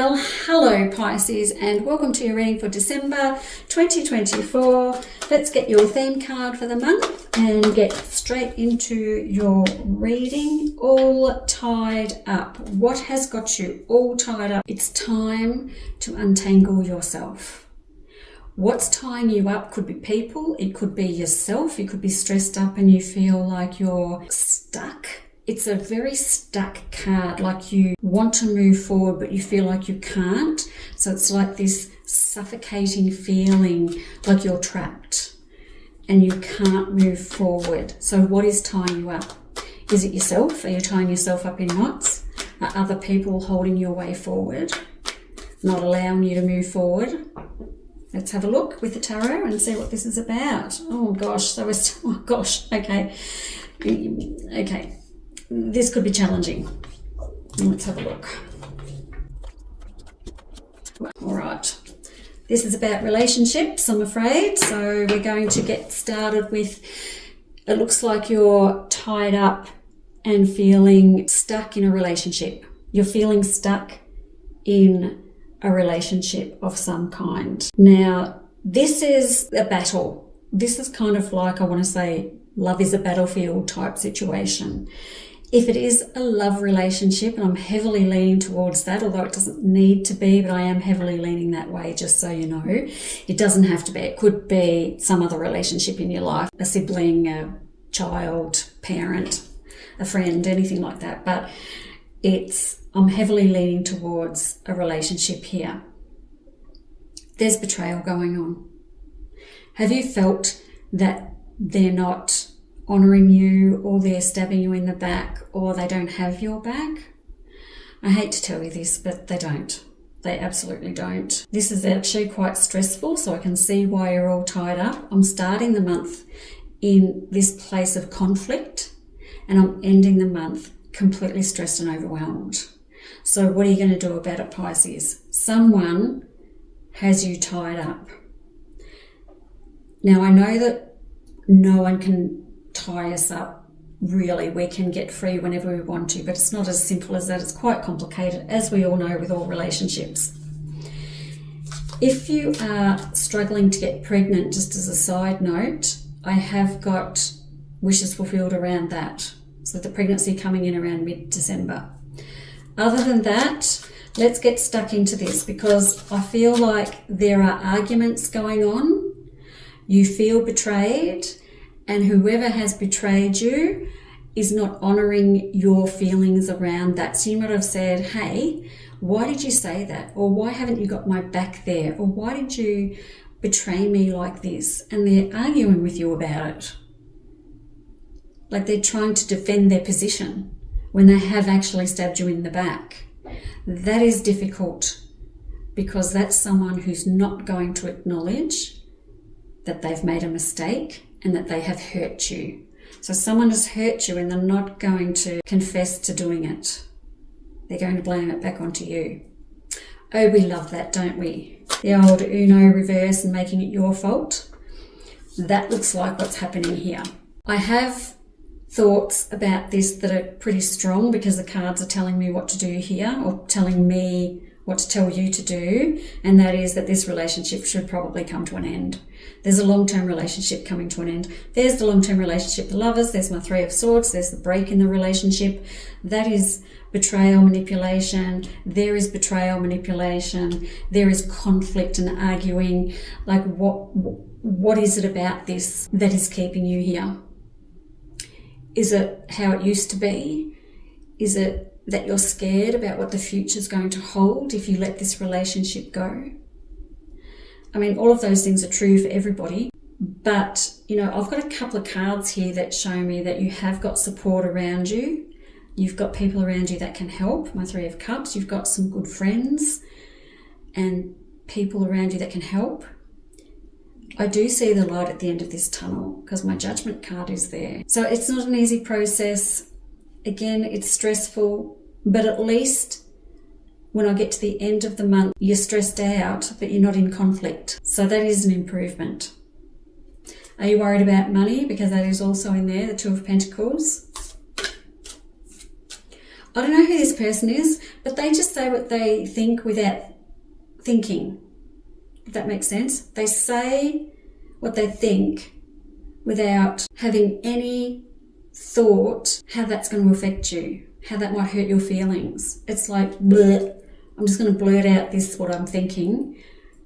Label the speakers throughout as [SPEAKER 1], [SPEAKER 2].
[SPEAKER 1] Well, hello Pisces, and welcome to your reading for December 2024. Let's get your theme card for the month and get straight into your reading. All tied up. What has got you all tied up? It's time to untangle yourself. What's tying you up could be people, it could be yourself, you could be stressed up and you feel like you're stuck. It's a very stuck card, like you want to move forward but you feel like you can't. So it's like this suffocating feeling like you're trapped and you can't move forward. So what is tying you up? Is it yourself? Are you tying yourself up in knots? Are other people holding your way forward, not allowing you to move forward? Let's have a look with the tarot and see what this is about. Oh gosh, okay. Okay. This could be challenging. Let's have a look. All right. This is about relationships, I'm afraid. So we're going to get started with, it looks like you're tied up and feeling stuck in a relationship. You're feeling stuck in a relationship of some kind. Now, this is a battle. This is kind of like, I want to say, love is a battlefield type situation. If it is a love relationship, and I'm heavily leaning towards that, although it doesn't need to be, but I am heavily leaning that way, just so you know. It doesn't have to be. It could be some other relationship in your life, a sibling, a child, parent, a friend, anything like that. But I'm heavily leaning towards a relationship here. There's betrayal going on. Have you felt that they're not honouring you, or they're stabbing you in the back, or they don't have your back? I hate to tell you this, but they don't. They absolutely don't. This is actually quite stressful, so I can see why you're all tied up. I'm starting the month in this place of conflict, and I'm ending the month completely stressed and overwhelmed. So what are you going to do about it, Pisces? Someone has you tied up. Now, I know that no one can tie us up, really. We can get free whenever we want to, but it's not as simple as that. It's quite complicated, as we all know with all relationships. If you are struggling to get pregnant, just as a side note, I have got wishes fulfilled around that. So the pregnancy coming in around mid-December. Other than that, let's get stuck into this, because I feel like there are arguments going on. You feel betrayed, and whoever has betrayed you is not honouring your feelings around that. So you might have said, hey, why did you say that? Or why haven't you got my back there? Or why did you betray me like this? And they're arguing with you about it. Like they're trying to defend their position when they have actually stabbed you in the back. That is difficult, because that's someone who's not going to acknowledge that they've made a mistake and that they have hurt you. So someone has hurt you and they're not going to confess to doing it. They're going to blame it back onto you. Oh, we love that, don't we? The old Uno reverse and making it your fault. That looks like what's happening here. I have thoughts about this that are pretty strong, because the cards are telling me what to do here, or telling me what to tell you to do, and that is that this relationship should probably come to an end. There's a long-term relationship coming to an end. There's the long-term relationship, the lovers, there's my Three of Swords, there's the break in the relationship. That is betrayal, manipulation. There is betrayal, manipulation. There is conflict and arguing. Like what is it about this that is keeping you here? Is it how it used to be? Is it that you're scared about what the future's going to hold if you let this relationship go? I mean, all of those things are true for everybody, but, you know, I've got a couple of cards here that show me that you have got support around you. You've got people around you that can help. My Three of Cups, you've got some good friends and people around you that can help. I do see the light at the end of this tunnel, because my Judgment card is there. So it's not an easy process. Again, it's stressful, but at least when I get to the end of the month, you're stressed out, but you're not in conflict. So that is an improvement. Are you worried about money? Because that is also in there, the Two of Pentacles. I don't know who this person is, but they just say what they think without thinking, if that makes sense. They say what they think without having any thought how that's going to affect you, how that might hurt your feelings. It's like, bleh, I'm just going to blurt out this, what I'm thinking.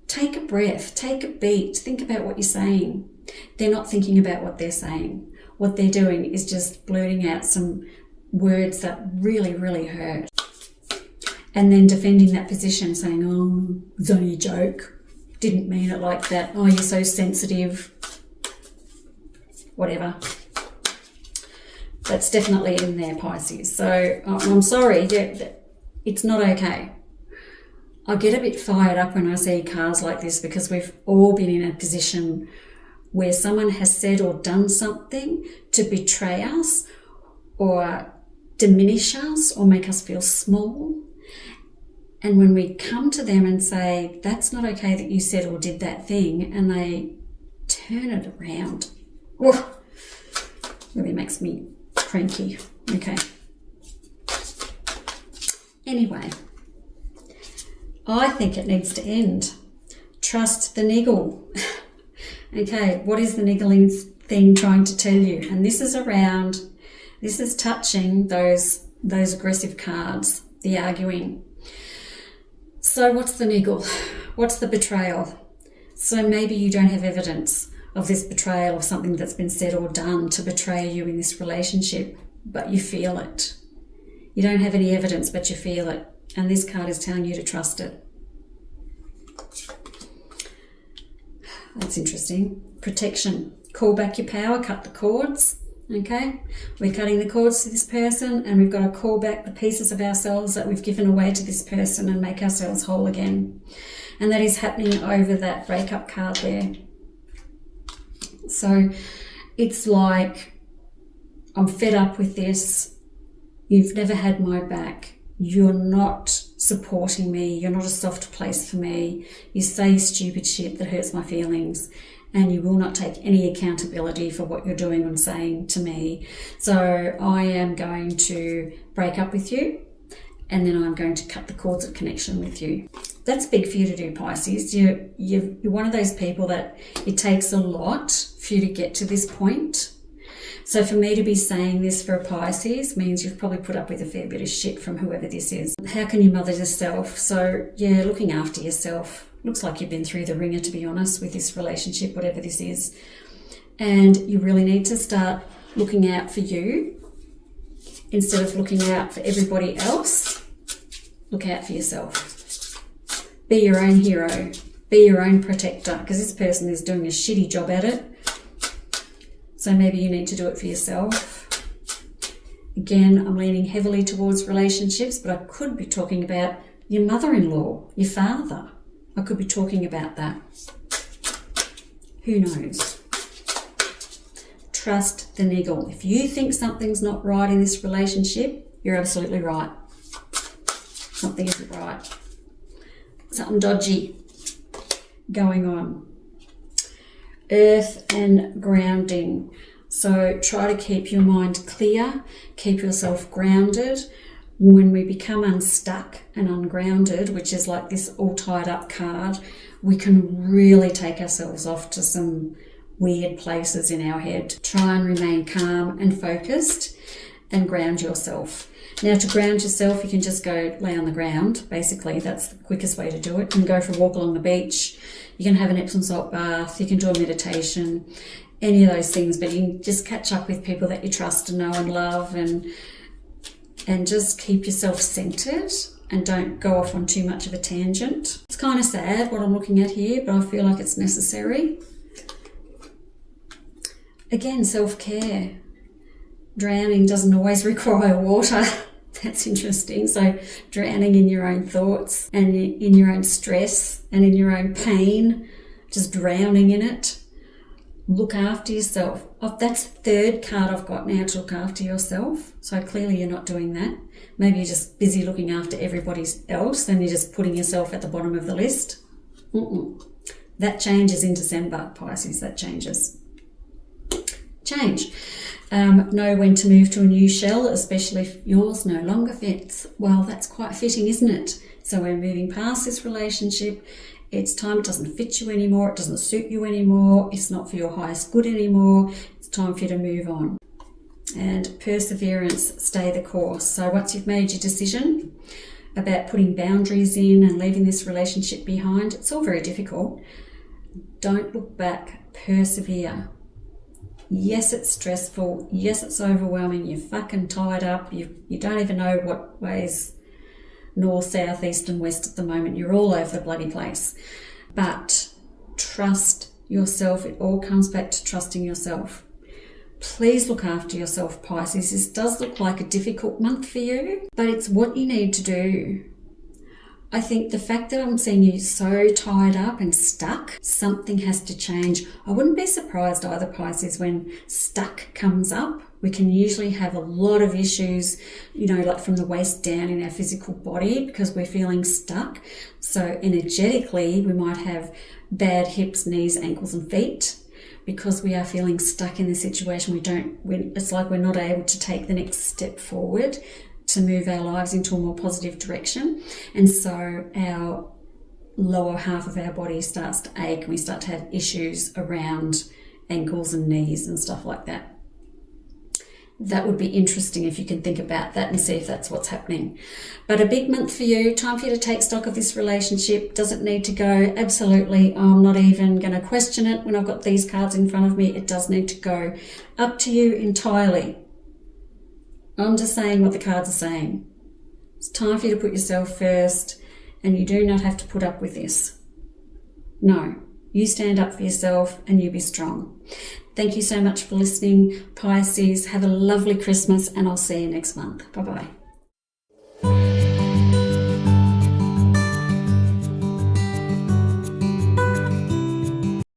[SPEAKER 1] Take a breath, take a beat, think about what you're saying. They're not thinking about what they're saying. What they're doing is just blurting out some words that really, really hurt. And then defending that position, saying, oh, it's only a joke. Didn't mean it like that. Oh, you're so sensitive. Whatever. That's definitely in there, Pisces. So I'm sorry, it's not okay. I get a bit fired up when I see cards like this because we've all been in a position where someone has said or done something to betray us or diminish us or make us feel small. And when we come to them and say, that's not okay that you said or did that thing, and they turn it around, oh, really makes me cranky. Okay. Anyway, I think it needs to end. Trust the niggle. Okay, what is the niggling thing trying to tell you? And this is touching those aggressive cards, the arguing. So what's the niggle? What's the betrayal? So maybe you don't have evidence of this betrayal or something that's been said or done to betray you in this relationship, but you feel it. You don't have any evidence, but you feel it. And this card is telling you to trust it. That's interesting. Protection. Call back your power, cut the cords. Okay? We're cutting the cords to this person, and we've got to call back the pieces of ourselves that we've given away to this person and make ourselves whole again. And that is happening over that breakup card there. So it's like, I'm fed up with this. You've never had my back. You're not supporting me. You're not a soft place for me. You say stupid shit that hurts my feelings, and you will not take any accountability for what you're doing and saying to me. So I am going to break up with you, and then I'm going to cut the cords of connection with you. That's big for you to do, Pisces. You're one of those people that it takes a lot for you to get to this point. So for me to be saying this for a Pisces means you've probably put up with a fair bit of shit from whoever this is. How can you mother yourself? So yeah, looking after yourself. Looks like you've been through the ringer, to be honest, with this relationship, whatever this is. And you really need to start looking out for you instead of looking out for everybody else. Look out for yourself. Be your own hero. Be your own protector, because this person is doing a shitty job at it. So maybe you need to do it for yourself. Again, I'm leaning heavily towards relationships, but I could be talking about your mother-in-law, your father. I could be talking about that. Who knows? Trust the niggle. If you think something's not right in this relationship, you're absolutely right. Something isn't right. Something dodgy going on. Earth and grounding. So try to keep your mind clear, keep yourself grounded. When we become unstuck and ungrounded, which is like this all tied up card, we can really take ourselves off to some weird places in our head. Try and remain calm and focused and ground yourself. Now, to ground yourself, you can just go lay on the ground. Basically, that's the quickest way to do it. You can go for a walk along the beach. You can have an Epsom salt bath. You can do a meditation, any of those things. But you can just catch up with people that you trust and know and love, and just keep yourself centered and don't go off on too much of a tangent. It's kind of sad what I'm looking at here, but I feel like it's necessary. Again, self-care. Drowning doesn't always require water. That's interesting. So drowning in your own thoughts and in your own stress and in your own pain, just drowning in it. Look after yourself. Oh, that's the third card I've got now, to look after yourself. So clearly you're not doing that. Maybe you're just busy looking after everybody else and you're just putting yourself at the bottom of the list. That changes in December, Pisces. That changes. Change. Know when to move to a new shell, especially if yours no longer fits. Well, that's quite fitting, isn't it? So we're moving past this relationship. It's time. It doesn't fit you anymore. It doesn't suit you anymore. It's not for your highest good anymore. It's time for you to move on. And perseverance, stay the course. So once you've made your decision about putting boundaries in and leaving this relationship behind, it's all very difficult. Don't look back. Persevere. Yes, it's stressful. Yes, it's overwhelming. You're fucking tied up. You don't even know what ways north, south, east and west at the moment. You're all over the bloody place. But trust yourself. It all comes back to trusting yourself. Please look after yourself, Pisces. This does look like a difficult month for you, but it's what you need to do. I think the fact that I'm seeing you so tied up and stuck, something has to change. I wouldn't be surprised either, Pisces, when stuck comes up. We can usually have a lot of issues, like from the waist down in our physical body because we're feeling stuck. So energetically, we might have bad hips, knees, ankles and feet because we are feeling stuck in the situation. It's like we're not able to take the next step forward to move our lives into a more positive direction. And so our lower half of our body starts to ache and we start to have issues around ankles and knees and stuff like that. That would be interesting if you can think about that and see if that's what's happening. But a big month for you. Time for you to take stock of this relationship. Does it need to go? Absolutely. I'm not even going to question it when I've got these cards in front of me. It does need to go. Up to you entirely. I'm just saying what the cards are saying. It's time for you to put yourself first, and you do not have to put up with this. No, you stand up for yourself and you be strong. Thank you so much for listening, Pisces. Have a lovely Christmas, and I'll see you next month. Bye-bye.